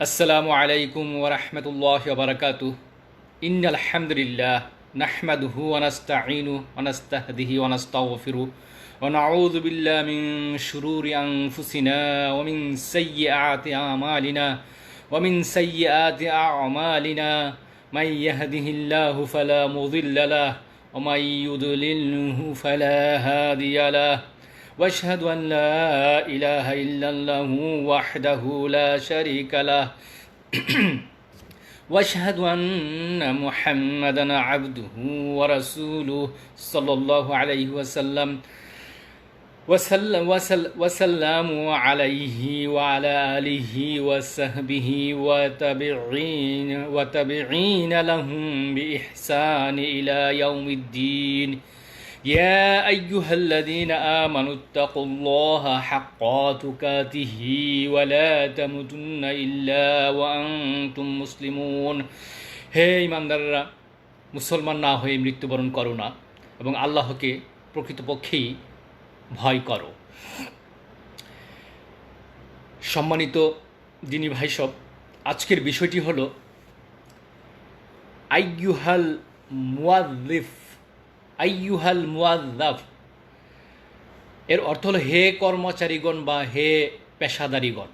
আসসালামু আলাইকুম ওয়া রাহমাতুল্লাহি ওয়া বারাকাতুহু। ইন্নাল হামদুলিল্লাহ নাহমাদুহু ওয়া নাস্তাঈনুহু ওয়া নাস্তাহদিহি ওয়া নাস্তাগফিরুহু ওয়া নাউযু বিল্লাহি মিন শুরুরি আনফুসিনা ওয়া মিন সাইয়্যাতি আ'মালিনা মান ইয়াহদিহিল্লাহু ফালা মুযিল্লা লাহু ওয়া মান ইউদ্লিলহু ফালা হাদিয়া লাহু واشهد ان لا اله الا الله وحده لا شريك له واشهد ان محمدا عبده ورسوله صلى الله عليه وسلم وسلم عليه وعلى آله وصحبه وتبعين لهم بإحسان إلى يوم الدين يا أيها الذين آمنوا اتقوا الله حق تقاته ولا تموتن إلا وأنتم مسلمون হে ইমানদাররা, মুসলমান না হয়ে মৃত্যুবরণ করো না এবং আল্লাহকে প্রকৃতপক্ষেই ভয় করো। সম্মানিত দিনী ভাই সব, আজকের বিষয়টি হলো আইয়ুহাল মুয়াজ্জাফ। এর অর্থ হলো হে কর্মচারীগণ বা হে পেশাদারীগণ।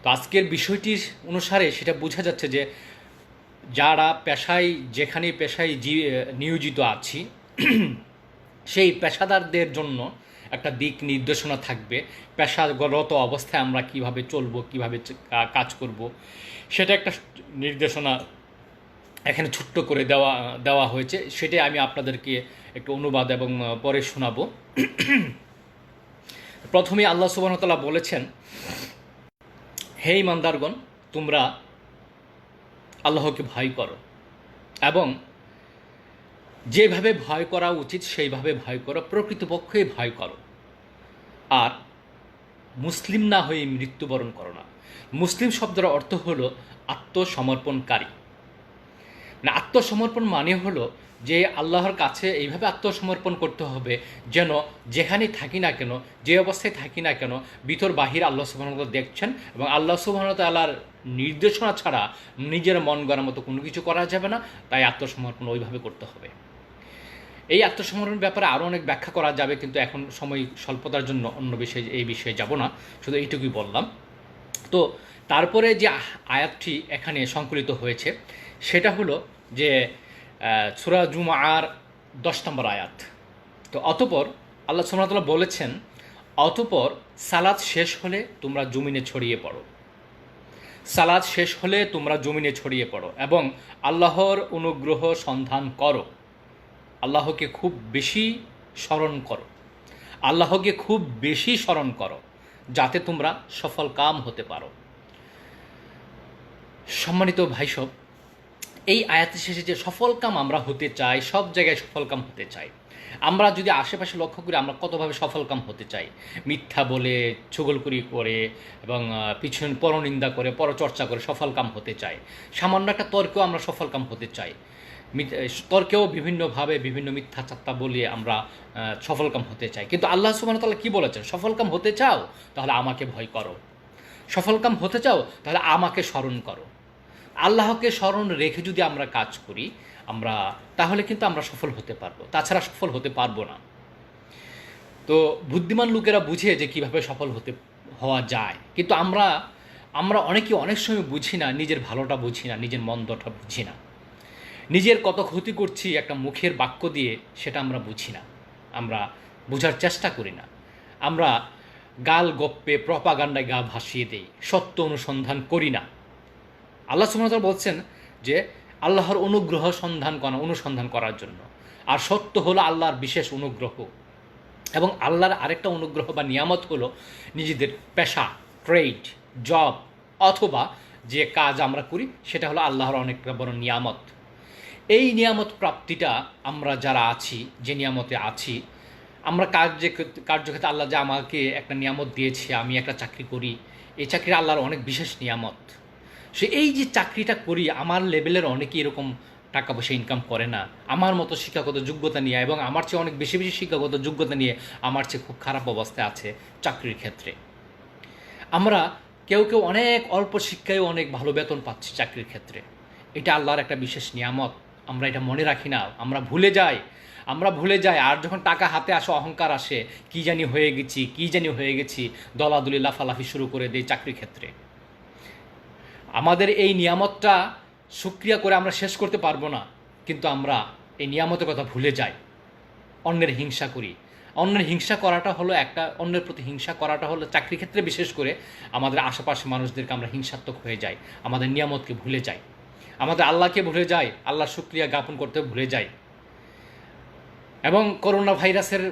তো আজকের বিষয়টির অনুসারে সেটা বোঝা যাচ্ছে যে যারা যেখানে পেশায় নিয়োজিত আছি সেই পেশাদারদের জন্য একটা দিক নির্দেশনা থাকবে। পেশাগত অবস্থায় আমরা কিভাবে চলবো, কিভাবে কাজ করব, সেটা একটা নির্দেশনা এখানে ছোট্ট করে দেওয়া হয়েছে। সেটাই আমি আপনাদেরকে একটু অনুবাদ এবং পরে শোনাবো। প্রথমে আল্লাহ সুবহানাহু ওয়া তাআলা বলেছেন, হে ইমানদারগণ, তোমরা আল্লাহকে ভয় করো এবং যেভাবে ভয় করা উচিত সেইভাবে ভয় করো, প্রকৃতপক্ষে ভয় করো, আর মুসলিম না হয়ে মৃত্যুবরণ করো না। মুসলিম শব্দের অর্থ হলো আত্মসমর্পণকারী। না, আত্মসমর্পণ মানে হলো যে আল্লাহর কাছে এইভাবে আত্মসমর্পণ করতে হবে যেন যেখানেই থাকি না কেন, যে অবস্থায় থাকি না কেন, ভিতর বাহির আল্লাহ সুবহানাহু ওয়া তাআলা দেখছেন এবং আল্লাহ সুবহানাহু ওয়া তাআলার নির্দেশনা ছাড়া নিজের মন গড়ার মতো কোনো কিছু করা যাবে না। তাই আত্মসমর্পণ ওইভাবে করতে হবে। এই আত্মসমর্পণের ব্যাপারে আরও অনেক ব্যাখ্যা করা যাবে, কিন্তু এখন সময় স্বল্পতার জন্য এই বিষয়ে যাব না, শুধু এইটুকুই বললাম। তো তারপরে যে আয়াতটি এখানে সংকলিত হয়েছে সেটা হলো যে সূরা জুমআর 10 নম্বর আয়াত। তো অতঃপর আল্লাহ সুবহানাহু ওয়া তাআলা বলেছেন, অতঃপর সালাত শেষ হলে তোমরা জমিনে ছড়িয়ে পড়ো। সালাত শেষ হলে তোমরা জমিনে ছড়িয়ে পড়ো এবং আল্লাহর অনুগ্রহ সন্ধান করো। আল্লাহকে খুব বেশি স্মরণ করো, আল্লাহকে খুব বেশি স্মরণ করো যাতে তোমরা সফল কাম হতে পারো। সম্মানিত ভাইসব, এই আয়াতের শেষে যে সফল কাম আমরা হতে চাই, সব জায়গায় সফল কাম হতে চাই। আমরা যদি আশেপাশে লক্ষ্য করি আমরা কতভাবে সফল কাম হতে চাই, মিথ্যা বলে, চুগলখড়ি করে এবং পিছনে পরনিন্দা করে, পরচর্চা করে সফল কাম হতে চাই। সামান্য একটা তর্কেও আমরা সফল কাম হতে চাই, তর্কেও বিভিন্নভাবে বিভিন্ন মিথ্যা চাত্তা বলিয়ে আমরা সফলকাম হতে চাই। কিন্তু আল্লাহ সুবহানাহু ওয়া তাআলা কী বলেছেন? সফলকাম হতে চাও তাহলে আমাকে ভয় করো, সফলকাম হতে চাও তাহলে আমাকে স্মরণ করো। আল্লাহকে স্মরণ রেখে যদি আমরা কাজ করি তাহলে কিন্তু আমরা সফল হতে পারবো, তাছাড়া সফল হতে পারবো না। তো বুদ্ধিমান লোকেরা বুঝে যে কীভাবে সফল হওয়া যায়, কিন্তু আমরা অনেকে অনেক সময় বুঝি না, নিজের ভালোটা বুঝি না, নিজের মন্দটা বুঝি না, নিজের কত ক্ষতি করছি একটা মুখের বাক্য দিয়ে সেটা আমরা বুঝি না, আমরা বোঝার চেষ্টা করি না। আমরা গাল গপ্পে প্রপাগান্ডায় গা ভাসিয়ে দেই, সত্য অনুসন্ধান করি না। আল্লাহ সুবহানাহু ওয়া তাআলা বলছেন যে আল্লাহর অনুসন্ধান করার জন্য, আর সত্য হলো আল্লাহর বিশেষ অনুগ্রহ এবং আল্লাহর আরেকটা অনুগ্রহ বা নিয়ামত হলো নিজেদের পেশা, ট্রেড, জব অথবা যে কাজ আমরা করি সেটা হলো আল্লাহর অনেকটা বড় নিয়ামত। এই নিয়ামত প্রাপ্তিটা আমরা যারা আছি, যে নিয়ামতে আছি, আমরা কার্যক্ষেত্রে আল্লাহ যে আমাকে একটা নিয়ামত দিয়েছে, আমি একটা চাকরি করি, এই চাকরি আল্লাহর অনেক বিশেষ নিয়ামত। এই যে চাকরিটা করি, আমার লেভেলের অনেকে এরকম টাকা পয়সা ইনকাম করে না আমার মতো শিক্ষাগত যোগ্যতা নিয়ে, এবং আমার চেয়ে অনেক বেশি বেশি শিক্ষাগত যোগ্যতা নিয়ে আমার চেয়ে খুব খারাপ অবস্থায় আছে চাকরির ক্ষেত্রে। আমরা কেউ কেউ অনেক অল্প শিক্ষায় অনেক ভালো বেতন পাচ্ছে চাকরির ক্ষেত্রে। এটা আল্লাহর একটা বিশেষ নিয়ামত, আমরা এটা মনে রাখি না, আমরা ভুলে যাই। আর যখন টাকা হাতে আসে, অহংকার আসে, কী জানি হয়ে গেছি, দলাদলি লাফালাফি শুরু করে দেয় চাকরির ক্ষেত্রে। আমাদের এই নিয়ামতটা শুকরিয়া করে আমরা শেষ করতে পারবো না, কিন্তু আমরা এই নিয়ামতের কথা ভুলে যাই, অন্যের হিংসা করি। অন্যের প্রতি হিংসা করাটা হলো চাকরি ক্ষেত্রে বিশেষ করে আমাদের আশেপাশে মানুষদেরকে আমরা হিংসাত্মক হয়ে যাই, আমাদের নিয়ামতকে ভুলে যাই, আমাদের আল্লাহকে ভুলে যাই, আল্লাহর শুকরিয়া জ্ঞাপন করতে ভুলে যাই। এবং করোনা ভাইরাসের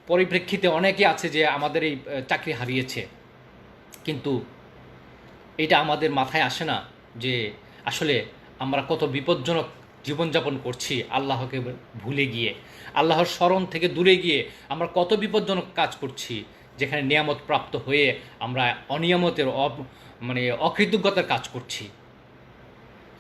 পরিপ্রেক্ষিতে অনেকে আছে যে আমাদের এই চাকরি হারিয়েছে, কিন্তু এটা আমাদের মাথায় আসে না যে আসলে আমরা কত বিপজ্জনক জীবনযাপন করছি আল্লাহকে ভুলে গিয়ে, আল্লাহর স্মরণ থেকে দূরে গিয়ে আমরা কত বিপজ্জনক কাজ করছি, যেখানে নিয়ামত প্রাপ্ত হয়ে আমরা অনিয়ামতের অকৃতজ্ঞতার কাজ করছি।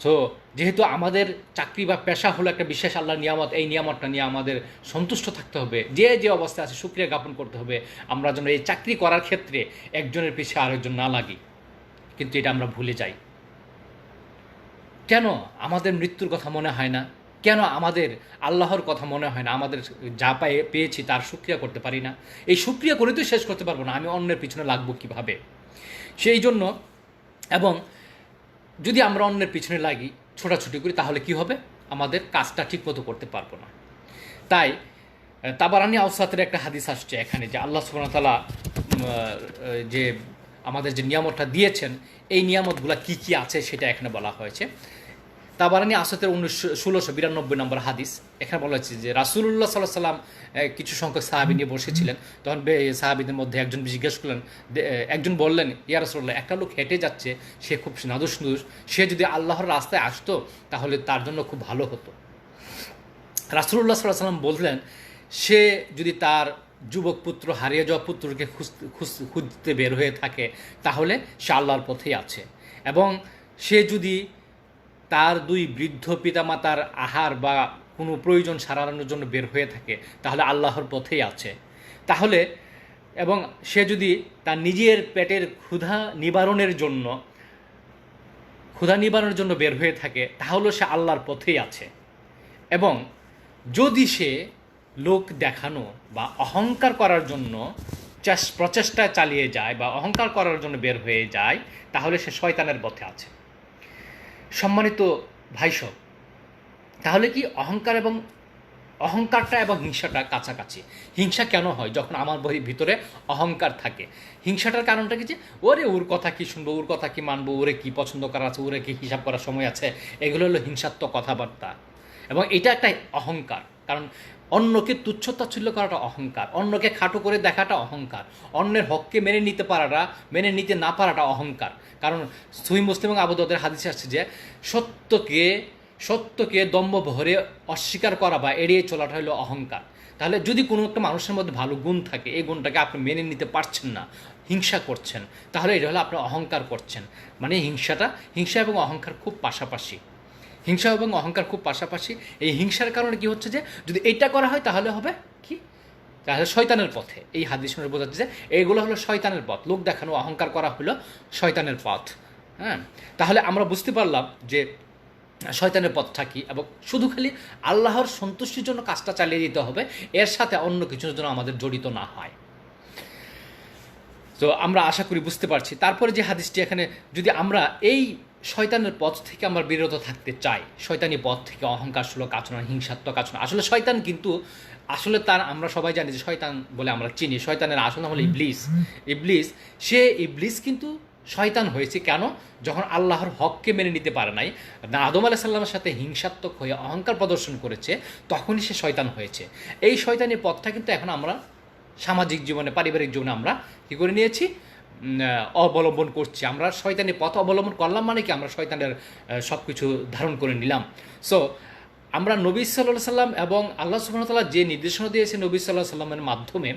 সো যেহেতু আমাদের চাকরি বা পেশা হলো একটা বিশেষ আল্লাহর নিয়ামত, এই নিয়ামতটা নিয়ে আমাদের সন্তুষ্ট থাকতে হবে, যে অবস্থায় আছে শুকরিয়া জ্ঞাপন করতে হবে। আমরা যেন এই চাকরি করার ক্ষেত্রে একজনের পিছিয়ে আরেকজন না লাগি, কিন্তু এটা আমরা ভুলে যাই। কেন আমাদের মৃত্যুর কথা মনে হয় না? কেন আমাদের আল্লাহর কথা মনে হয় না? আমাদের যা পেয়েছি তার শুকরিয়া করতে পারি না? এই শুকরিয়া করে তো শেষ করতে পারবো না, আমি অন্যের পিছনে লাগবো কীভাবে? সেই জন্য, এবং যদি আমরা অন্যের পিছনে লাগি, ছোটাছুটি করি, তাহলে কি হবে? আমাদের কাজটা ঠিকমতো করতে পারবো না। তাই তাবারানি আওসাতের একটা হাদিস আসছে এখানে, যে আল্লাহ সুবহানাহু ওয়া তাআলা যে আমাদের যে নিয়ামতটা দিয়েছেন, এই নিয়ামতগুলো কি কি আছে সেটা এখানে বলা হয়েছে। তাবারানি আওসাতের 1692 নম্বর হাদিস। এখানে বলা হয়েছে যে রাসূলুল্লাহ সাল্লাল্লাহু আলাইহি সাল্লাম কিছু সংখ্যক সাহাবী নিয়ে বসেছিলেন। তখন সাহাবীদের মধ্যে একজন জিজ্ঞেস করলেন, একজন বললেন, ইয়া রাসূলুল্লাহ, একটা লোক হেঁটে যাচ্ছে, সে খুব নাদুস, সে যদি আল্লাহর রাস্তায় আসতো তাহলে তার জন্য খুব ভালো হতো। রাসূলুল্লাহ সাল্লাল্লাহু আলাইহি সাল্লাম বললেন, সে যদি তার যুবক পুত্র, হারিয়ে যাওয়া পুত্রকে খুঁজতে বের হয়ে থাকে, তাহলে সে আল্লাহর পথেই আছে। এবং সে যদি তার দুই বৃদ্ধ পিতামাতার আহার বা কোনো প্রয়োজন সারানোর জন্য বের হয়ে থাকে, তাহলে আল্লাহর পথেই আছে। তাহলে এবং সে যদি তার নিজের পেটের ক্ষুধা নিবারণের জন্য বের হয়ে থাকে, তাহলে সে আল্লাহর পথেই আছে। এবং যদি সে লোক দেখানো বা অহংকার করার জন্য প্রচেষ্টা চালিয়ে যায় বা অহংকার করার জন্য বের হয়ে যায়, তাহলে সে শয়তানের পথে আছে। সম্মানিত ভাইসব, তাহলে কি অহংকারটা এবং হিংসাটা কাছাকাছি? হিংসা কেন হয়? যখন আমার ভিতরে অহংকার থাকে। হিংসাটার কারণটা কি? যে ওর কথা কি শুনবো, ওর কথা কি মানবো, ওরে কি পছন্দ করা আছে, ওরে কি হিসাব করার সময় আছে, এগুলো হলো হিংসাত্মক কথাবার্তা। এবং এটা একটা অহংকার, কারণ অন্যকে তুচ্ছ-তাচ্ছিল্য করাটা অহংকার, অন্যকে খাটো করে দেখাটা অহংকার, অন্যের হককে মেনে নিতে না পারাটা অহংকার। কারণ সহিহ মুসলিম এবং আবু দাউদের হাদিসে আসছে যে সত্যকে দম্ভ ভরে অস্বীকার করা বা এড়িয়ে চলাটা হলো অহংকার। তাহলে যদি কোনো একটা মানুষের মধ্যে ভালো গুণ থাকে, এই গুণটাকে আপনি মেনে নিতে পারছেন না, হিংসা করছেন, তাহলে এটা হলো আপনি অহংকার করছেন। মানে হিংসা এবং অহংকার খুব পাশাপাশি। এই হিংসার কারণে কি হচ্ছে যে যদি এটা করা হয় তাহলে হবে কি? তাহলে শয়তানের পথে। এই হাদিস শুনে বোঝাচ্ছে যে এইগুলো হলো শয়তানের পথ, লোক দেখানো, অহংকার করা হলো শয়তানের পথ। হ্যাঁ, তাহলে আমরা বুঝতে পারলাম যে শয়তানের পথটা কি, এবং শুধু খালি আল্লাহর সন্তুষ্টির জন্য কাজটা চালিয়ে দিতে হবে, এর সাথে অন্য কিছুর জন্য আমাদের জড়িত না হয়। তো আমরা আশা করি বুঝতে পারছি। তারপরে যে হাদিসটি এখানে, যদি আমরা এই শয়তানের পথ থেকে আমরা বিরত থাকতে চাই, শয়তানি পথ থেকে, অহংকার সুলভ আচরণ, হিংসাত্মক আচরণ, আসলে শয়তান কিন্তু তার আমরা সবাই জানি যে শয়তান বলে আমরা চিনি, শয়তানের আসল নাম হলো ইবলিস কিন্তু শয়তান হয়েছে কেন? যখন আল্লাহর হককে মেনে নিতে পারে নাই, আদম আলাইহিস সালামের সাথে হিংসাত্মক হয়ে অহংকার প্রদর্শন করেছে, তখনই সে শয়তান হয়েছে। এই শয়তানের পথটা কিন্তু এখন আমরা সামাজিক জীবনে, পারিবারিক জীবনে আমরা কী করে নিয়েছি? অবলম্বন করছি। আমরা শয়তানের পথ অবলম্বন করলাম, মানে কি? আমরা শয়তানের সব কিছু ধারণ করে নিলাম। সো আমরা নবী সাল্লাল্লাহু আলাইহি সাল্লাম এবং আল্লাহ সুবহানাহু ওয়া তাআলা যে নির্দেশনা দিয়েছে নবী সাল্লাল্লাহু আলাইহি সাল্লামের মাধ্যমে,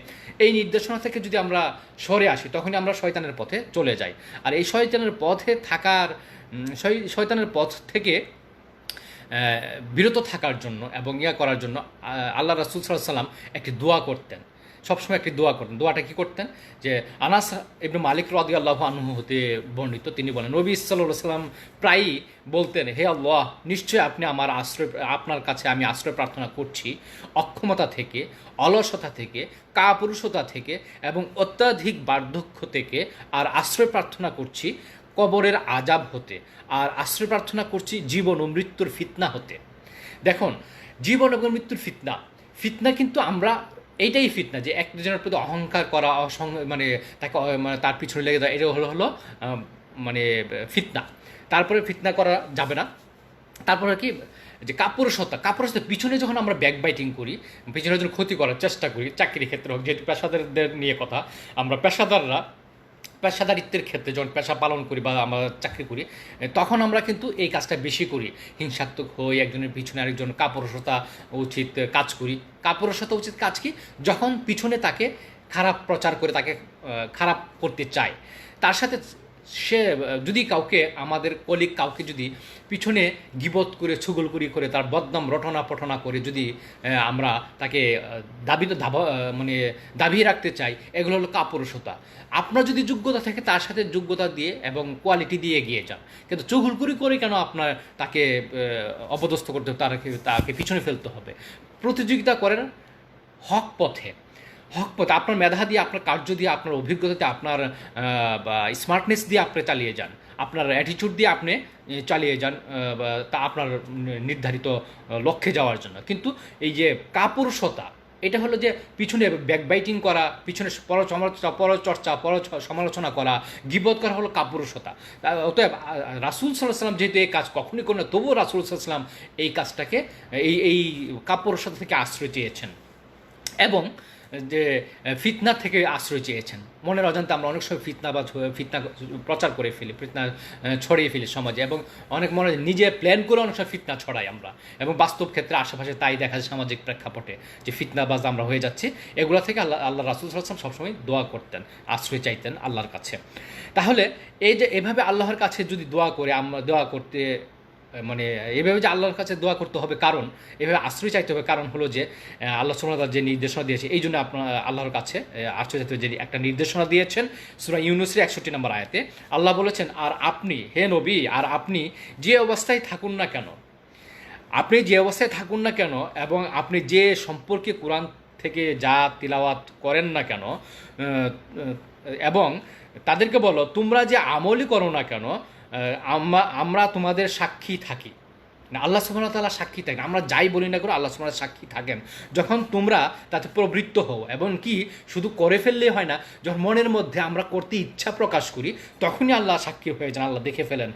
এই নির্দেশনা থেকে যদি আমরা সরে আসি, তখনই আমরা শয়তানের পথে চলে যাই। আর এই শয়তানের পথ থেকে বিরত থাকার জন্য এবং করার জন্য আল্লাহ রাসূল সাল্লাল্লাহু আলাইহি সাল্লাম একটি দোয়া করতেন, সবসময় একটি দোয়া করতেন। দোয়াটা কী করতেন? যে আনাস ইবনে মালিক রাদিয়াল্লাহু আনহু হতে বর্ণিত, তিনি বলেন নবী সাল্লাল্লাহু আলাইহি সাল্লাম প্রায়ই বলতেন, হে আল্লাহ, নিশ্চয়ই আপনি আমার আপনার কাছে আমি আশ্রয় প্রার্থনা করছি অক্ষমতা থেকে, অলসতা থেকে, কাপুরুষতা থেকে এবং অত্যাধিক বার্ধক্য থেকে, আর আশ্রয় প্রার্থনা করছি কবরের আজাব হতে, আর আশ্রয় প্রার্থনা করছি জীবন ও মৃত্যুর ফিতনা হতে। দেখুন, জীবন এবং মৃত্যুর ফিতনা, ফিতনা কিন্তু আমরা এইটাই ফিতনা যে একজনের প্রতি অহংকার করা, মানে তাকে মানে তার পিছনে লেগে দেওয়া, এটা হলো মানে ফিতনা। তারপরে ফিতনা করা যাবে না। তারপরে কি যে কাপুরুষতা, পিছনে যখন আমরা ব্যাক বাইটিং করি, পিছনে যখন ক্ষতি করার চেষ্টা করি, চাকরির ক্ষেত্রে হোক, যেহেতু পেশাদারদের নিয়ে কথা, আমরা পেশাদারিত্বের ক্ষেত্রে যখন পেশা পালন করি বা আমরা চাকরি করি, তখন আমরা কিন্তু এই কাজটা বেশি করি, হিংসাত্মক হই, একজনের পিছনে আরেকজন কাপুরুষতা উচিত কাজ করি। কাপুরুষতা উচিত কাজ কি? যখন পিছনে তাকে খারাপ প্রচার করে, তাকে খারাপ করতে চায়, তার সাথে সে যদি কাউকে, আমাদের কলিগ কাউকে যদি পিছনে গিবত করে, ছুগলকুরি করে, তার বদনাম রটনা পটনা করে যদি আমরা তাকে মানে দাবিয়ে রাখতে চাই, এগুলো হলো কাপুরুষতা। আপনার যদি যোগ্যতা থাকে, তার সাথে যোগ্যতা দিয়ে এবং কোয়ালিটি দিয়ে এগিয়ে যান, কিন্তু চুগলকুরি করে কেন আপনার তাকে অপদস্থ করতে হবে, তাকে পিছনে ফেলতে হবে? প্রতিযোগিতা করেন হক পথে, আপনার মেধা দিয়ে, আপনার কার্য দিয়ে, আপনার অভিজ্ঞতাতে, আপনার স্মার্টনেস দিয়ে আপনি চালিয়ে যান, আপনার অ্যাটিটিউড দিয়ে আপনি চালিয়ে যান তা আপনার নির্ধারিত লক্ষ্যে যাওয়ার জন্য। কিন্তু এই যে কাপুরুষতা, এটা হলো যে পিছনে ব্যাকবাইটিং করা, পিছনে সমালোচনা করা, গীবত করা হলো কাপুরুষতা। অতএব রাসূল সাল্লাল্লাহু আলাইহি ওয়াসাল্লাম যেহেতু এই কাজ কখনই করেন, তবুও রাসূল সাল্লাল্লাহু আলাইহি ওয়াসাল্লাম এই কাজটাকে, এই কাপুরুষতা থেকে আশ্রয় চেয়েছেন এবং যে ফিতনা থেকে আশ্রয় চেয়েছেন। মনের অজান্তে আমরা অনেক সময় ফিতনা প্রচার করে ফেলি, ফিতনা ছড়িয়ে ফেলি সমাজে, এবং অনেক মনে নিজে প্ল্যান করে অনেক সময় ফিতনা ছড়াই আমরা, এবং বাস্তব ক্ষেত্রে আশেপাশে তাই দেখা যায় সামাজিক প্রেক্ষাপটে, যে ফিতনাবাজ আমরা হয়ে যাচ্ছি। এগুলো থেকে আল্লাহ রাসূল সাল্লাল্লাহু আলাইহি ওয়াসাল্লাম সবসময় দোয়া করতেন, আশ্রয় চাইতেন আল্লাহর কাছে। তাহলে এই যে এভাবে আল্লাহর কাছে যদি দোয়া করে, আমরা দোয়া করতে, মানে এভাবে যে আল্লাহর কাছে দোয়া করতে হবে, কারণ এভাবে আশ্রয় চাইতে হবে, কারণ হলো যে আল্লাহ সুবহানাহু ওয়া তাআলা যে নির্দেশনা দিয়েছে, এই জন্য আপনার আল্লাহর কাছে আশ্রয় চাইতে হবে। যে একটা নির্দেশনা দিয়েছেন সূরা ইউনূসের 61 নম্বর আয়াতে, আল্লাহ বলেছেন, আর আপনি হে নবী, আর আপনি যে অবস্থায় থাকুন না কেন, এবং আপনি যে সম্পর্কে কোরআন থেকে যা তিলাওয়াত করেন না কেন, এবং তাদেরকে বলো, তোমরা যে আমলই করো না কেন, আমরা তোমাদের সাক্ষী থাকি। আল্লাহ সুবহানাহু ওয়া তাআলা সাক্ষী থাকেন। আমরা যাই বলি না করে, আল্লাহ সুবহানাহু ওয়া তাআলা সাক্ষী থাকেন। যখন তোমরা তাতে প্রবৃত্ত হও, এবং কি শুধু করে ফেললেই হয় না, যখন মনের মধ্যে আমরা করতে ইচ্ছা প্রকাশ করি, তখনই আল্লাহ সাক্ষী হয়ে যান, আল্লাহ দেখে ফেলেন।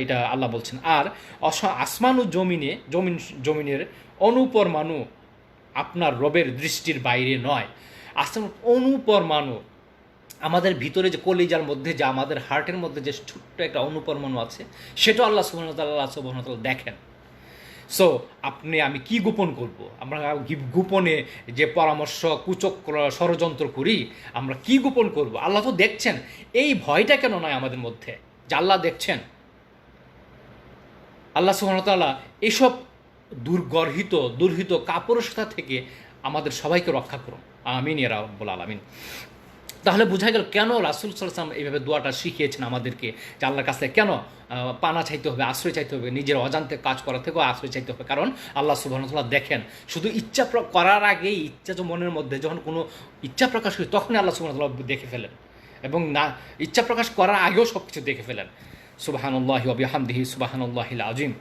এটা আল্লাহ বলছেন। আর আসমান ও জমিনের অনুপরমাণু আপনার রবের দৃষ্টির বাইরে নয়। আসমান অনুপরমাণু, আমাদের ভিতরে যে কলিজার মধ্যে, যে আমাদের হার্টের মধ্যে যে ছোট্ট একটা অনুপরমাণু আছে, সেটা আল্লাহ সুবহানাহু ওয়া তাআলা দেখেন। সো আমি কি গোপন করব? আমরা গোপনে যে পরামর্শ, কুচক্র, ষড়যন্ত্র করি, আমরা কি গোপন করব? আল্লাহ তো দেখছেন। এই ভয়টা কেন নয় আমাদের মধ্যে, যে আল্লাহ দেখছেন? আল্লাহ সুবহানাহু ওয়া তাআলা এসব দুর্হিত কাপুরুষতা থেকে আমাদের সবাইকে রক্ষা করুন। আমিন ইয়া রাব্বুল আলামিন। তাহলে বোঝা গেল কেন রাসূল সাল্লাল্লাহু আলাইহি ওয়াসাল্লাম এইভাবে দোয়াটা শিখিয়েছেন আমাদেরকে, যে আল্লাহর কাছে কেন পানা চাইতে হবে, আশ্রয় চাইতে হবে, নিজের অজান্তে কাজ করা থেকেও আশ্রয় চাইতে হবে। কারণ আল্লাহ সুবহানাহু ওয়া তাআলা দেখেন। শুধু ইচ্ছা করার আগেই, ইচ্ছা যে মনের মধ্যে যখন কোনো ইচ্ছা প্রকাশ করি, তখনই আল্লাহ সুবহানাহু ওয়া তাআলা দেখে ফেলেন, এবং না ইচ্ছা প্রকাশ করার আগেও সব কিছু দেখে ফেলেন। সুবহানাল্লাহি ওয়া বিহামদিহি সুবহানাল্লাহিল আযীম।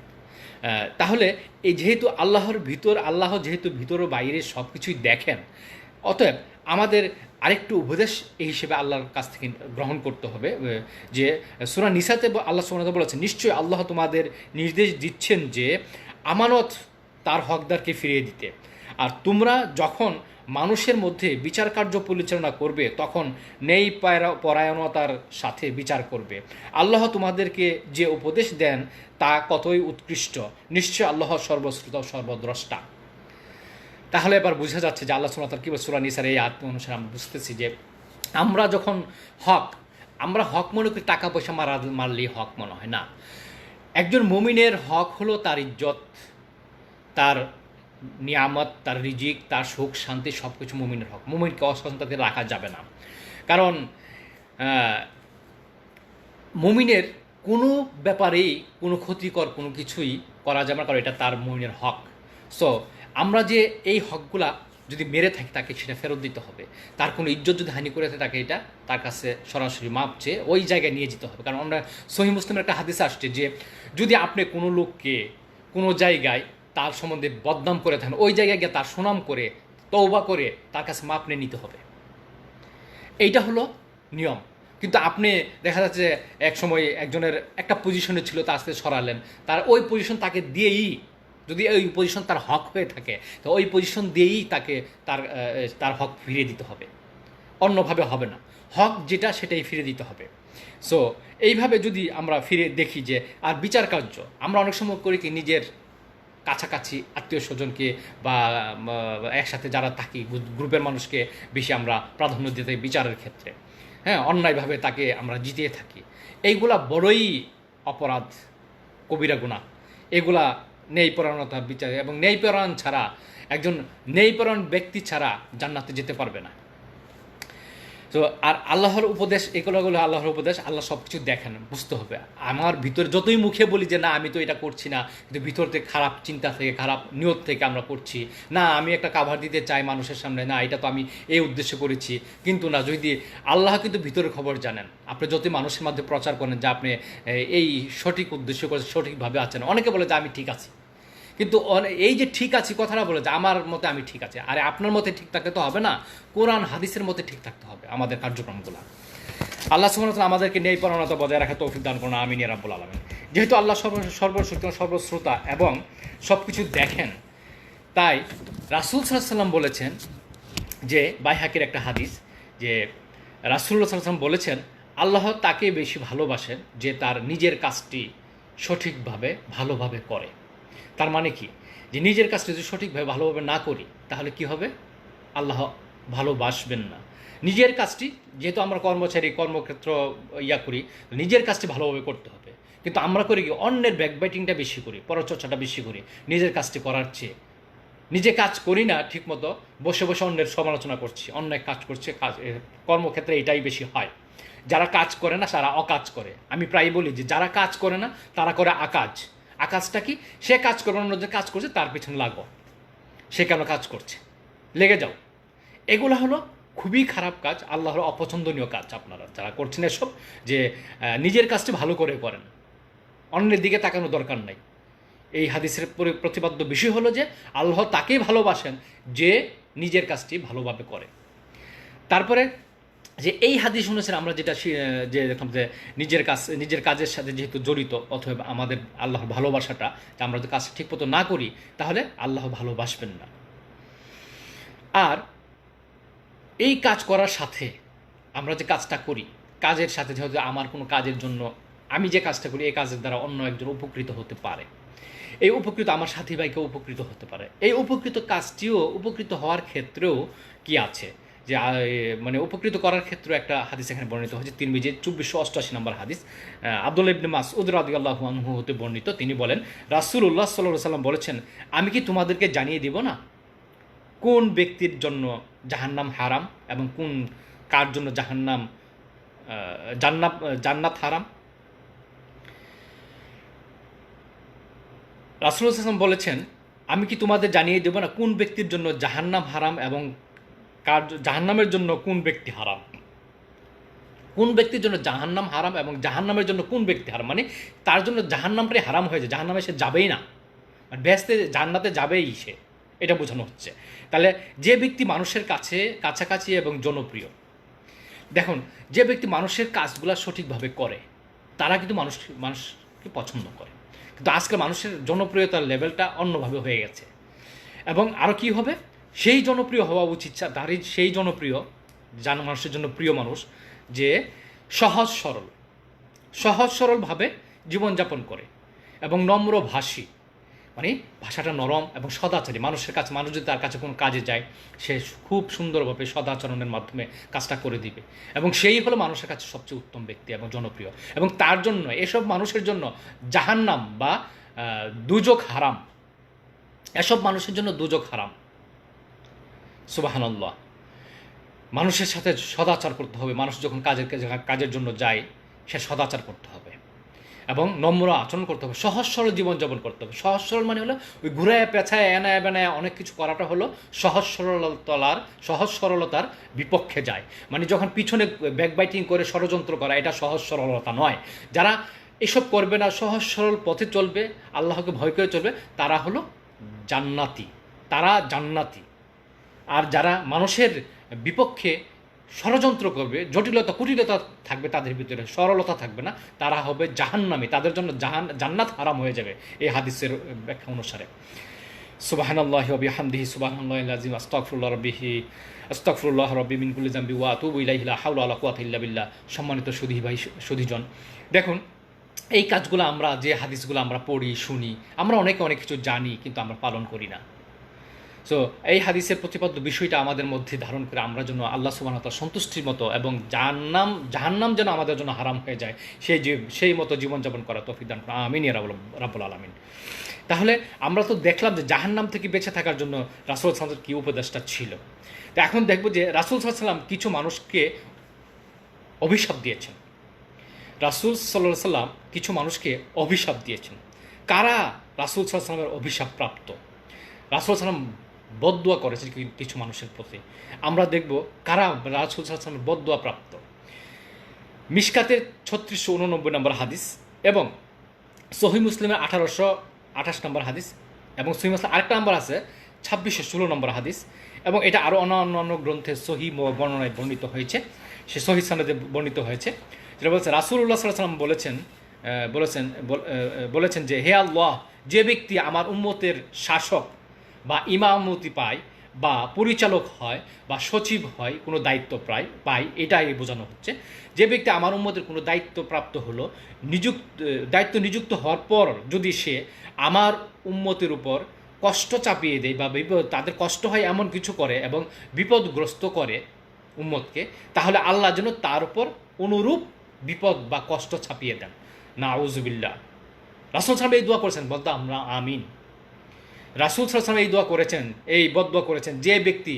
তাহলে এই যেহেতু আল্লাহ যেহেতু ভিতর ও বাইরে সব কিছুই দেখেন, অতএব আমাদের আরেকটু উপদেশ এই হিসেবে আল্লাহর কাছ থেকে গ্রহণ করতে হবে, যে সূরা নিসাতে আল্লাহ সুবহানাহু ওয়া তাআলা বলেছেন, নিশ্চয়ই আল্লাহ তোমাদের নির্দেশ দিচ্ছেন যে আমানত তার হকদারকে ফিরিয়ে দিতে, আর তোমরা যখন মানুষের মধ্যে বিচার কার্য পরিচালনা করবে, তখন ন্যায় পরায়ণতার সাথে বিচার করবে। আল্লাহ তোমাদেরকে যে উপদেশ দেন তা কতই উৎকৃষ্ট, নিশ্চয় আল্লাহ সর্বশ্রোতা সর্বদ্রষ্টা। তাহলে এবার বোঝা যাচ্ছে যে আল্লাহ সুবহানাহু ওয়া তাআলা কি সূরা নিসার এই আয়াত অনুসারে আমরা বুঝতেছি যে আমরা যখন হক মনে করি, টাকা পয়সা মারলেই হক মনে হয় না। একজন মুমিনের হক হলো তার ইজ্জত, তার নিয়ামত, তার রিজিক, তার সুখ শান্তি সব কিছু মুমিনের হক। মুমিনকে অসন্তাতে রাখা যাবে না, কারণ মুমিনের কোনো ব্যাপারেই কোনো ক্ষতিকর কোনো কিছুই করা যাবে না, কারণ এটা তার মুমিনের হক। সো আমরা যে এই হকগুলা যদি মেরে থাকি তাকে সেটা ফেরত দিতে হবে। তার কোনো ইজ্জত যদি হানি করে থাকে তাকে এটা তার কাছে সরাসরি মাপ চেয়ে ওই জায়গায় নিয়ে যেতে হবে। কারণ আমরা সহিহ মুসলিমের একটা হাদিস আসছে যে যদি আপনি কোনো লোককে কোনো জায়গায় তার সম্বন্ধে বদনাম করে থাকেন, ওই জায়গায় গিয়ে তার সুনাম করে তওবা করে তার কাছে মাপ নিয়ে নিতে হবে। এইটা হলো নিয়ম। কিন্তু আপনি দেখা যাচ্ছে এক সময় একজনের একটা পজিশনে ছিল, তার সাথে সরালেন, তার ওই পজিশন তাকে দিয়েই, যদি ওই পজিশন তার হক হয়ে থাকে তো ওই পজিশন দিয়েই তাকে তার তার হক ফিরিয়ে দিতে হবে, অন্যভাবে হবে না। হক যেটা সেটাই ফিরে দিতে হবে। সো এইভাবে যদি আমরা ফিরে দেখি যে আর বিচার কার্য আমরা অনেক সময় করি কি, নিজের কাছাকাছি আত্মীয় স্বজনকে বা একসাথে যারা থাকি গ্রুপের মানুষকে বেশি আমরা প্রাধান্য দিতে বিচারের ক্ষেত্রে, হ্যাঁ, অন্যায়ভাবে তাকে আমরা জিতিয়ে থাকি। এইগুলা বড়ই অপরাধ, কবিরা গুনাহ। এগুলা ন্যায়পরায়ণতার বিচার, এবং ন্যায়পরায়ণ ছাড়া, একজন ন্যায়পরায়ণ ব্যক্তি ছাড়া জান্নাতে যেতে পারবে না। তো আর আল্লাহর উপদেশ, এগুলো আল্লাহর উপদেশ, আল্লাহ সব কিছু দেখেন, বুঝতে হবে। আমার ভিতরে যতই মুখে বলি যে না আমি তো এটা করছি না, কিন্তু ভিতর থেকে খারাপ চিন্তা থেকে, খারাপ নিয়ত থেকে আমরা করছি, না আমি একটা কাভার দিতে চাই মানুষের সামনে, না এটা তো আমি এই উদ্দেশ্যে করেছি, কিন্তু না, যদি আল্লাহ কিন্তু ভিতরের খবর জানেন। আপনি যতই মানুষের মধ্যে প্রচার করেন যে আপনি এই সঠিক উদ্দেশ্য করে সঠিকভাবে আছেন, অনেকে বলে যে আমি ঠিক আছি, কিন্তু এই যে ঠিক আছি কথাটা বলে যে আমার মতে আমি ঠিক আছে, আরে আপনার মতে ঠিক থাকতে তো হবে না, কোরআন হাদিসের মতে ঠিক থাকতে হবে আমাদের কার্যক্রমগুলো। আল্লাহ সুবহানাহু ওয়া তাআলা আমাদেরকে ন্যায়পরায়ণতা বজায় রাখা তৌফিক দান করুন, আমিন ইয়া রাব্বুল আলামিন। যেহেতু আল্লাহ সর্বশক্তিমান, সর্বশ্রোতা এবং সব কিছু দেখেন, তাই রাসূল সাল্লাল্লাহু আলাইহি ওয়াসাল্লাম বলেছেন যে, বাইহাকির একটা হাদিস, যে রাসূলুল্লাহ সাল্লাল্লাহু আলাইহি ওয়াসাল্লাম বলেছেন আল্লাহ তাকে বেশি ভালোবাসেন যে তার নিজের কাজটি সঠিকভাবে ভালোভাবে করে। তার মানে কি, যে নিজের কাজটা যদি সঠিকভাবে ভালোভাবে না করি তাহলে কি হবে, আল্লাহ ভালোবাসবেন না। নিজের কাজটি, যেহেতু আমরা কর্মচারী, কর্মক্ষেত্র করি, নিজের কাজটি ভালোভাবে করতে হবে। কিন্তু আমরা করি কি, অন্যের ব্যাকবাইটিংটা বেশি করি, পরচর্চাটা বেশি করি নিজের কাজটি করার চেয়ে। নিজে কাজ করি না ঠিকমতো, বসে বসে অন্যের সমালোচনা করছি, অন্যায় কাজ করছে। কর্মক্ষেত্রে এটাই বেশি হয়, যারা কাজ করে না তারা অকাজ করে। আমি প্রায় বলি যে যারা কাজ করে না তারা করে আকাজ। আকাজটা কি, সে কাজ করে, অন্য যে কাজ করছে তার পিছনে লাগো, সে কেন কাজ করছে, লেগে যাও। এগুলো হলো খুবই খারাপ কাজ, আল্লাহর অপছন্দনীয় কাজ। আপনারা যারা করছেন এসব, যে নিজের কাজটি ভালো করে করেন, অন্যের দিকে তাকানো দরকার নাই। এই হাদিসের প্রতিপাদ্য বিষয় হলো যে আল্লাহ তাকেই ভালোবাসেন যে নিজের কাজটি ভালোভাবে করে। তারপরে যে এই হাদিস শুনেছেন আমরা যেটা, যে দেখলাম যে নিজের কাজের সাথে যেহেতু জড়িত, অথবা আমাদের আল্লাহর ভালোবাসাটা, যে আমরা যদি কাজটা ঠিক মতো না করি তাহলে আল্লাহ ভালোবাসবেন না। আর এই কাজ করার সাথে আমরা যে কাজটা করি, কাজের সাথে যেহেতু আমার কোনো কাজের জন্য আমি যে কাজটা করি, এই কাজের দ্বারা অন্য একজন উপকৃত হতে পারে, এই উপকৃত আমার সাথী ভাইকে উপকৃত হতে পারে, এই উপকৃত কাজটিও উপকৃত হওয়ার ক্ষেত্রেও কি আছে, যে মানে উপকৃত করার ক্ষেত্রে একটা হাদিস এখানে বর্ণিত হয়েছে, তিরমিজি 2488 নম্বর হাদিস, আব্দুল্লাহ ইবনে মাসউদ রাদিয়াল্লাহু আনহু হতে বর্ণিত। তিনি বলেন রাসূলুল্লাহ সাল্লাল্লাহু আলাইহি ওয়াসাল্লাম বলেছেন, আমি কি তোমাদেরকে জানিয়ে দিব না কোন ব্যক্তির জন্য জাহান্নাম হারাম এবং কোন কার জন্য জাহান্নাম জান্নাত হারাম। রাসূলুল্লাহ সাল্লাল্লাহু আলাইহি ওয়াসাল্লাম বলেছেন, আমি কি তোমাদের জানিয়ে দেব না কোন ব্যক্তির জন্য জাহান্নাম হারাম এবং কার জাহান্নামের জন্য কোন ব্যক্তি হারাম। কোন ব্যক্তির জন্য জাহান্নাম হারাম এবং জাহান্নামের জন্য কোন ব্যক্তি হারাম, মানে তার জন্য জাহান্নামটাই হারাম হয়েছে, জাহান্নামে সে যাবেই না, মানে বেহেশতে জান্নাতে যাবেই সে, এটা বোঝানো হচ্ছে। তাহলে যে ব্যক্তি মানুষের কাছে কাছাকাছি এবং জনপ্রিয়, দেখুন যে ব্যক্তি মানুষের কাজগুলো সঠিকভাবে করে তারা কিন্তু মানুষকে পছন্দ করে। কিন্তু আজকে মানুষের জনপ্রিয়তার লেভেলটা অন্যভাবে হয়ে গেছে, এবং আরও কী হবে, সেই জনপ্রিয় হওয়া উচিত তারই, সেই জনপ্রিয় যান মানুষের জন্য প্রিয় মানুষ, যে সহজ সরলভাবে জীবনযাপন করে এবং নম্রভাষী, মানে ভাষাটা নরম এবং সদাচারী। মানুষের কাছে, মানুষ যদি তার কাছে কোনো কাজে যায় সে খুব সুন্দরভাবে সদাচরণের মাধ্যমে কাজটা করে দিবে, এবং সেই হলো মানুষের কাছে সবচেয়ে উত্তম ব্যক্তি এবং জনপ্রিয়। এবং তার জন্য, এসব মানুষের জন্য জাহান্নাম বা দুজক হারাম, এসব মানুষের জন্য দুজক হারাম। সুবহানাল্লাহ। মানুষের সাথে সদাচার করতে হবে। মানুষ যখন কাজের জন্য যায়, সে সদাচার করতে হবে এবং নম্র আচরণ করতে হবে, সহজ সরল জীবনযাপন করতে হবে। সহজ সরল মানে হলো ওই ঘুরায় পেঁচায় এনায় বেনায় অনেক কিছু করাটা হলো সহজ সরলতার বিপক্ষে যায়। মানে যখন পিছনে ব্যাকবাইটিং করে ষড়যন্ত্র করা, এটা সহজ সরলতা নয়। যারা এসব করবে না, সহজ সরল পথে চলবে, আল্লাহকে ভয় করে চলবে, তারা হলো জান্নাতি, তারা জান্নাতি। আর যারা মানুষের বিপক্ষে ষড়যন্ত্র করবে, জটিলতা কুটিলতা থাকবে তাদের ভিতরে, সরলতা থাকবে না, তারা হবে জাহান্নামী, তাদের জন্য জান্নাত হারাম হয়ে যাবে এই হাদিসের ব্যাখ্যা অনুসারে। সুবহানাল্লাহি ওয়া বিহামদিহি সুবহানাল্লাহিল আযীম আস্তাগফিরুল্লাহ রাব্বি মিন কুল্লি যামবি ওয়া আতুবু ইলাইহি লা হাওলা ওয়া লা কুওয়াতা ইল্লা বিল্লাহ। সম্মানিত সুধীজন, দেখুন এই কাজগুলো আমরা, যে হাদিসগুলো আমরা পড়ি শুনি, আমরা অনেকে অনেক কিছু জানি কিন্তু আমরা পালন করি না। সো এই হাদিসের প্রতিপাদ্য বিষয়টা আমাদের মধ্যে ধারণ করে আমরা যেন আল্লাহ সুবহানাহু ওয়া তাআলার সন্তুষ্টির মতো এবং জাহান্নাম যেন আমাদের জন্য হারাম হয়ে যায়, সেই মতো জীবনযাপন করা তৌফিক দান করুন, আমিন ইয়া রাব্বুল আলামিন। তাহলে আমরা তো দেখলাম যে জাহান্নাম থেকে বেঁচে থাকার জন্য রাসূল সাল্লাল্লাহু আলাইহি ওয়াসাল্লামের কী উপদেশটা ছিল। তো এখন দেখব যে রাসূল সাল্লাল্লাহু আলাইহি ওয়াসাল্লাম কিছু মানুষকে অভিশাপ দিয়েছেন। রাসূল সাল্লাল্লাহু আলাইহি ওয়াসাল্লাম কিছু মানুষকে অভিশাপ দিয়েছেন। কারা রাসূল সাল্লাল্লাহু আলাইহি ওয়াসাল্লামের অভিশাপ প্রাপ্ত? রাসূল সাল্লাল্লাহু আলাইহি ওয়াসাল্লাম বদদুয়া করেছেন কিছু মানুষের প্রতি। আমরা দেখব কারা রাসূল সাল্লাল্লাহু আলাইহি ওয়াসাল্লামের বদদুয়া প্রাপ্ত। মিশকাতের 3689 নম্বর হাদিস এবং সহিহ মুসলিমের 1828 নম্বর হাদিস এবং সহিহ মুসলিম আরেকটা নম্বর আছে 2616 নম্বর হাদিস, এবং এটা আরও অন্যান্য গ্রন্থে সহিহ বর্ণনায় বর্ণিত হয়েছে, সে সহিহ সনদে বর্ণিত হয়েছে। যেটা বলছে রাসূলুল্লাহ সাল্লাল্লাহু আলাইহি ওয়াসাল্লাম বলেছেন যে হে আল্লাহ, যে ব্যক্তি আমার উম্মতের শাসক বা ইমামতি পায় বা পরিচালক হয় বা সচিব হয়, কোনো দায়িত্ব পায়, এটাই বোঝানো হচ্ছে। যে ব্যক্তি আমার উম্মতের কোনো দায়িত্বপ্রাপ্ত হলো, দায়িত্ব নিযুক্ত হওয়ার পর যদি সে আমার উম্মতের উপর কষ্ট চাপিয়ে দেয় বা তাদের কষ্ট হয় এমন কিছু করে এবং বিপদগ্রস্ত করে উম্মতকে, তাহলে আল্লাহ যেন তার উপর অনুরূপ বিপদ বা কষ্ট চাপিয়ে দেন। নাউযুবিল্লাহ। রাসূল সাল্লাল্লাহু আলাইহি ওয়াসাল্লাম এই দোয়া করেছেন, বলতে আমরা আমিন। রাসূল সাল্লাল্লাহু আলাইহি ওয়াসাল্লাম এই দোয়া করেছেন, এই বদদোয়া করেছেন, যে ব্যক্তি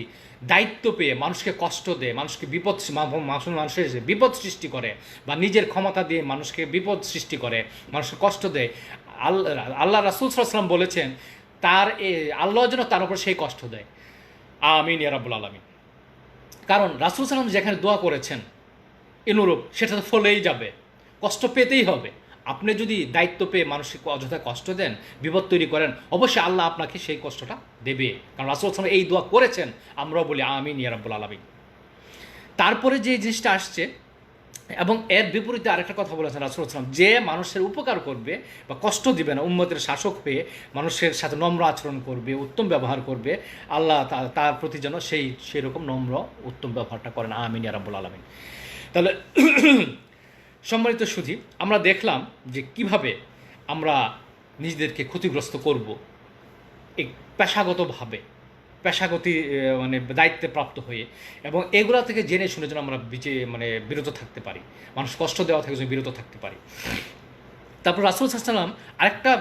দায়িত্ব পেয়ে মানুষকে কষ্ট দেয়, মানুষকে মানুষের বিপদ সৃষ্টি করে বা নিজের ক্ষমতা দিয়ে মানুষকে বিপদ সৃষ্টি করে, মানুষকে কষ্ট দেয়, আল্লাহ রাসূল সাল্লাল্লাহু আলাইহি ওয়াসাল্লাম বলেছেন আল্লাহ যেন তার উপর সেই কষ্ট দেয়। আমিন ইয়া রাব্বুল আলামিন। কারণ রাসূল সাল্লাল্লাহু আলাইহি ওয়াসাল্লাম যেখানে দোয়া করেছেন অনুরূপ সেটা তো ফলেই যাবে, কষ্ট পেতেই হবে। আপনি যদি দায়িত্ব পেয়ে মানুষকে অযথা কষ্ট দেন, বিপদ তৈরি করেন, অবশ্যই আল্লাহ আপনাকে সেই কষ্টটা দেবে। কারণ রাসূল সাল্লাল্লাহু আলাইহি ওয়াসাল্লাম এই দোয়া করেছেন, আমরাও বলি আমিন ইয়া রাব্বুল আলামিন। তারপরে যে জিনিসটা আসছে এবং এর বিপরীতে আরেকটা কথা বলেছেন রাসূল সাল্লাল্লাহু আলাইহি ওয়াসাল্লাম, যে মানুষের উপকার করবে বা কষ্ট দিবে না, উম্মতের শাসক হয়ে মানুষের সাথে নম্র আচরণ করবে, উত্তম ব্যবহার করবে, আল্লাহ তার প্রতি যেন সেই রকম নম্র উত্তম ব্যবহারটা করেন। আমিন ইয়া রাব্বুল আলামিন। তাহলে সম্মানিত সুধী, আমরা দেখলাম যে কিভাবে আমরা নিজেদেরকে ক্ষতিগ্রস্ত করব এই পেশাগতভাবে, মানে দায়িত্বে প্রাপ্ত হয়ে, এবং এগুলা থেকে জেনে শুনে যেন আমরা বিরত থাকতে পারি, মানুষ কষ্ট দেওয়া থেকে যেন বিরত থাকতে পারি। তারপর রাসূল সাল্লাল্লাহু আলাইহি ওয়াসাল্লাম আরেকটা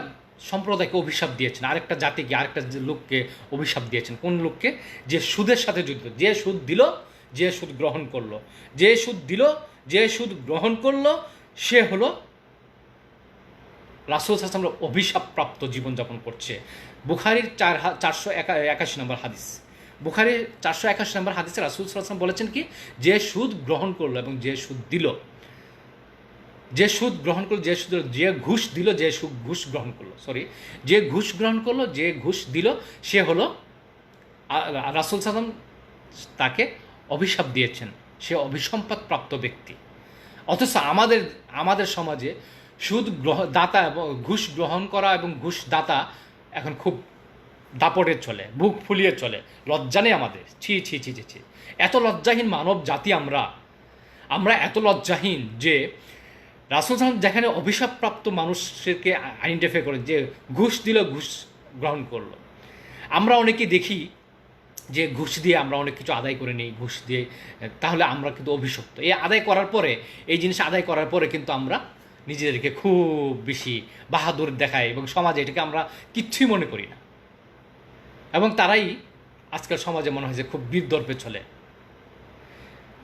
সম্প্রদায়কে অভিশাপ দিয়েছেন, আরেকটা জাতিকে, আরেকটা লোককে অভিশাপ দিয়েছেন। কোন লোককে? যে সুদের সাথে জড়িত, যে সুদ দিল, যে সুদ গ্রহণ করলো, যে সুদ দিল, যে সুদ গ্রহণ করলো, সে হলো রাসূল সাল্লাল্লাহু আলাইহি ওয়াসাল্লাম অভিশাপপ্রাপ্ত জীবনযাপন করছে। বুখারীর 481 নম্বর হাদিস, বুখারীর 481 নম্বর হাদিসে রাসূল সাল্লাল্লাহু আলাইহি ওয়াসাল্লাম বলেছেন কি, যে সুদ গ্রহণ করলো এবং যে সুদ দিল, যে সুদ গ্রহণ করলো, যে সুদ, যে ঘুষ দিল, যে ঘুষ গ্রহণ করলো, যে ঘুষ গ্রহণ করলো, যে ঘুষ দিল, সে হলো রাসূল সাল্লাল্লাহু আলাইহি ওয়াসাল্লাম তাকে অভিশাপ দিয়েছেন, সে অভিসম্পাদ প্রাপ্ত ব্যক্তি। অথচ আমাদের সমাজে দাতা এবং ঘুষ গ্রহণ করা এবং ঘুষ দাতা এখন খুব দাপটে চলে, বুক ফুলিয়ে চলে। লজ্জা নেই আমাদের, ছি ছি ছি ছি ছি। এত লজ্জাহীন মানব জাতি আমরা এত লজ্জাহীন যে রাসূল সাল্লাল্লাহু যেখানে অভিশাপপ্রাপ্ত মানুষকে আইডেন্টিফাই করেন যে ঘুষ দিল, ঘুষ গ্রহণ করলো। আমরা অনেকে দেখি যে ঘুষ দিয়ে আমরা অনেক কিছু আদায় করে নিই, ঘুষ দিয়ে, তাহলে আমরা কিন্তু অভিশপ্ত। এই জিনিস আদায় করার পরে কিন্তু আমরা নিজেদেরকে খুব বেশি বাহাদুর দেখাই এবং সমাজে এটাকে আমরা কিচ্ছুই মনে করি না। এবং তারাই আজকাল সমাজে মনে হয় যে খুব বীর দর্পে চলে।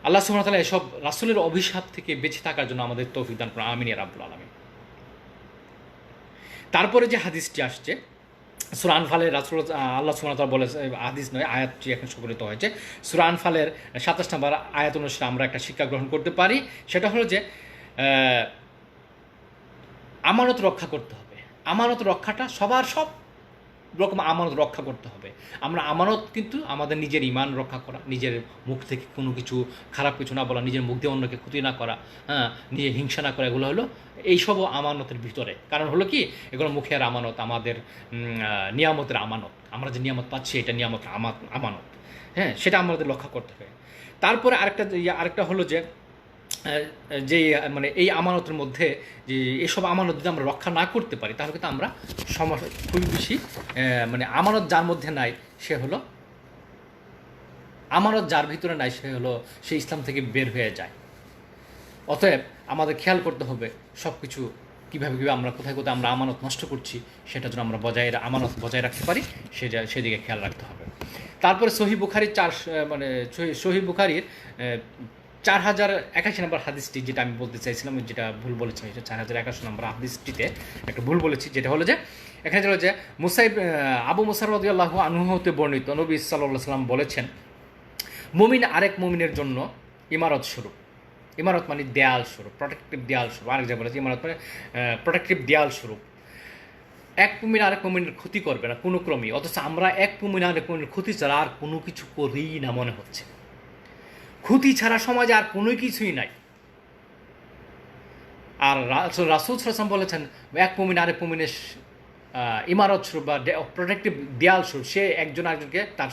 আল্লাহ সুবহানাহু ওয়া তাআলা এসব রাসূলের অভিশাপ থেকে বেঁচে থাকার জন্য আমাদের তৌফিক দান করুন, আমিন ইয়া রাব্বুল আলামিন। তারপরে যে হাদিসটি আসছে সূরা আনফালের রাসূল আল্লাহ সুবহানাহু ওয়া তাআলা বলেছে, হাদিস নয় আয়াতটি এখন সংকলিত হয়েছে, সূরা আনফালের ২৭ নম্বর আয়াত অনুসারে আমরা একটা শিক্ষা গ্রহণ করতে পারি। সেটা হলো যে আমানত রক্ষা করতে হবে। আমানত রক্ষাটা সব রকম আমানত রক্ষা করতে হবে। আমরা আমানত কিন্তু আমাদের নিজের ঈমান রক্ষা করা, নিজের মুখ থেকে কোনো কিছু খারাপ কিছু না বলা, নিজের মুখ দিয়ে অন্যকে ক্ষতি না করা, হ্যাঁ, নিজে হিংসা না করা, এগুলো হলো এইসবও আমানতের ভিতরে। কারণ হলো কি, এগুলো মুখের আমানত, আমাদের নিয়ামতের আমানত। আমরা যে নিয়ামত পাচ্ছি এটা নিয়ামতের আমানত, হ্যাঁ, সেটা আমাদের রক্ষা করতে হবে। তারপরে আরেকটা হলো যে যে মানে এই আমানতের মধ্যে যে এসব আমানত যদি আমরা রক্ষা না করতে পারি তাহলে কিন্তু আমরা সমস্যা খুবই বেশি, মানে আমানত যার মধ্যে নাই সে হলো, আমানত যার ভিতরে নাই সে হলো, সে ইসলাম থেকে বের হয়ে যায়। অতএব আমাদের খেয়াল করতে হবে সব কিছু কীভাবে আমরা কোথায় আমরা আমানত নষ্ট করছি সেটা যেন আমরা আমানত বজায় রাখতে পারি, সেদিকে খেয়াল রাখতে হবে। তারপরে সহিহ বুখারীর সহিহ বুখারীর 4081 নম্বর হাদিসটি, যেটা আমি বলতে চাইছিলাম, যেটা ভুল বলেছি, 4081 নম্বর হাদিসটিতে একটা ভুল বলেছি, যেটা হলো যে এখানে হলো যে আবু মুসা রাদিয়াল্লাহু আনহু হতে বর্ণিত, নবী সাল্লাল্লাহু আলাইহি ওয়াসাল্লাম বলেছেন, মুমিন আরেক মুমিনের জন্য ইমারত স্বরূপ। ইমারত মানে দেয়াল স্বরূপ, প্রোটেক্টিভ দেয়াল স্বরূপ। আরেক জায়গায় বলেছে ইমারত মানে প্রোটেক্টিভ দেয়াল স্বরূপ। এক মুমিন আরেক মুমিনের ক্ষতি করবে না কোনো ক্রমেই, অথচ আমরা এক মুমিন আরেক মুমিনের ক্ষতি ছাড়া আর কোনো কিছু করিই না মনে হচ্ছে। ক্ষতি ছাড়া সমাজে আর কোনো কিছুই নাই। আর রাসূল সাল্লাল্লাহু আলাইহি ওয়াসাল্লাম বলেছেন, এক মুমিন আরেক মুমিনের ইমারত স্বরূপ বা প্রোটেক্টিভ দেয়াল স্বরূপ। সে একজন আরেকজনকে তার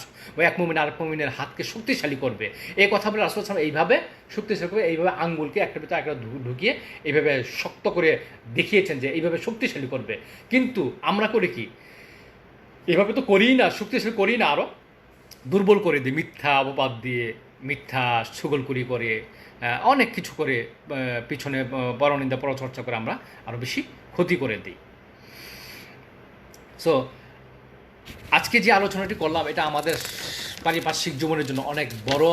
এক মুমিন আরেক মুমিনের হাতকে শক্তিশালী করবে। এই কথা বলে রাসূল সাল্লাল্লাহু আলাইহি ওয়াসাল্লাম এইভাবে শক্তিশালী করবে, এইভাবে আঙ্গুলকে একটা ভিতরে একটা ঢুকিয়ে এইভাবে শক্ত করে দেখিয়েছেন যে এইভাবে শক্তিশালী করবে। কিন্তু আমরা করি কি, এভাবে তো করিই না, শক্তিশালী করি না, আরও দুর্বল করে দিই মিথ্যা অপবাদ দিয়ে, মিথ্যা ছুগলকুরি করে, অনেক কিছু করে, পিছনে পরনিন্দা পরচর্চা করে আমরা আরও বেশি ক্ষতি করে দিই। সো আজকে যে আলোচনাটি করলাম এটা আমাদের পারিপার্শ্বিক জীবনের জন্য অনেক বড়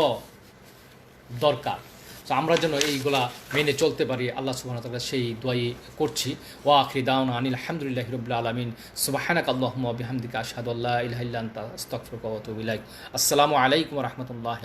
দরকার। সো আমরা যেন এইগুলা মেনে চলতে পারি, আল্লাহ সুবহানাহু ওয়া তাআলা সেই দোয়াই করছি। ওয়া আখিরি দাওয়ানা আনিল হামদুলিল্লাহি রাব্বিল আলামিন, সুবহানাকা আল্লাহুম্মা ওয়া বিহামদিকা আশহাদু আল্লা ইলাহা ইল্লা আনতা আস্তাগফিরুকা ওয়া আতুবু ইলাইক। আসসালামু আলাইকুম ওয়া রাহমাতুল্লাহি।